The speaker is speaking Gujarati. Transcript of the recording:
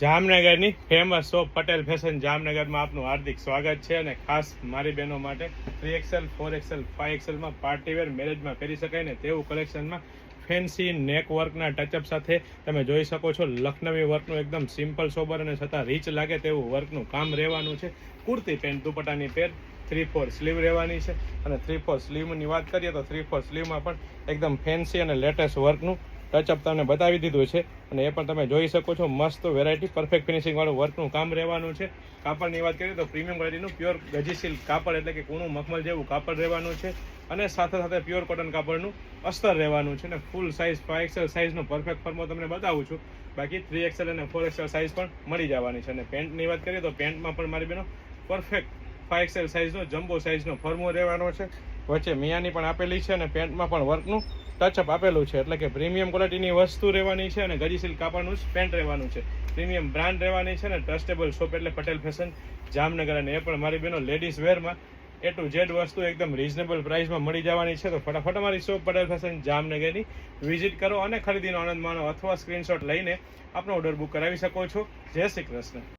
જામનગરની ફેમસ શોપ પટેલ ફેશન જામનગરમાં આપનું હાર્દિક સ્વાગત છે અને ખાસ મારી બહેનો માટે 3XL 4XL 5XL માં પાર્ટીવેર મેરેજમાં પહેરી શકાય ને તેવું કલેક્શનમાં ફેન્સી નેક વર્કના ટચઅપ સાથે તમે જોઈ શકો છો. લખનવી વર્કનું એકદમ સિમ્પલ સોબર અને છતાં રીચ લાગે તેવું વર્કનું કામ રહેવાનું છે. કુર્તી પેન્ટ દુપટ્ટાની પેર 3/4 સ્લીવ રહેવાની છે અને 3/4 સ્લીવની વાત કરીએ તો 3/4 સ્લીવમાં પણ એકદમ ફેન્સી અને લેટેસ્ટ વર્કનું ટચઅપ તમને બતાવી દીધું છે અને એ પણ તમે જોઈ શકો છો. મસ્ત વેરાયટી પરફેક્ટ ફિનિશિંગ વાળું વર્કનું કામ રહેવાનું છે. કાપડની વાત કરીએ તો પ્રીમિયમ ક્વોલિટીનું પ્યોર ગજી સિલ્ક કાપડ એટલે કે કૂણું મખમલ જેવું કાપડ રહેવાનું છે અને સાથે સાથે પ્યોર કોટન કાપડનું અસ્તર રહેવાનું છે અને ફૂલ સાઇઝ 5XL સાઇઝનો પરફેક્ટ ફોર્મો તમને બતાવું છું. બાકી 3XL અને 4XL સાઇઝ પણ મળી જવાની છે અને પેન્ટની વાત કરીએ તો પેન્ટમાં પણ મારી બેનો પરફેક્ટ 5XL સાઇઝનો જમ્બો સાઇઝનો ફોર્મો રહેવાનો છે. વચ્ચે મિયાની પણ આપેલી છે અને પેન્ટમાં પણ વર્કનું ટચઅપ આપેલું છે એટલે કે પ્રીમિયમ ક્વોલિટીની વસ્તુ રહેવાની છે અને ગજી સિલ્ક કાપડનું પેન્ટ રહેવાનું છે. પ્રીમિયમ બ્રાન્ડ રહેવાની છે અને ટ્રસ્ટેબલ શોપ એટલે પટેલ ફેશન જામનગર અને એ પણ મારી બેનો લેડીઝ વેરમાં A to Z વસ્તુ એકદમ રીઝનેબલ પ્રાઇસમાં મળી જવાની છે. તો ફટાફટ અમારી શોપ પટેલ ફેશન જામનગરની વિઝિટ કરો અને ખરીદીનો આનંદ માણો અથવા સ્ક્રીનશોટ લઈને આપનો ઓર્ડર બુક કરાવી શકો છો. જય શ્રી કૃષ્ણ.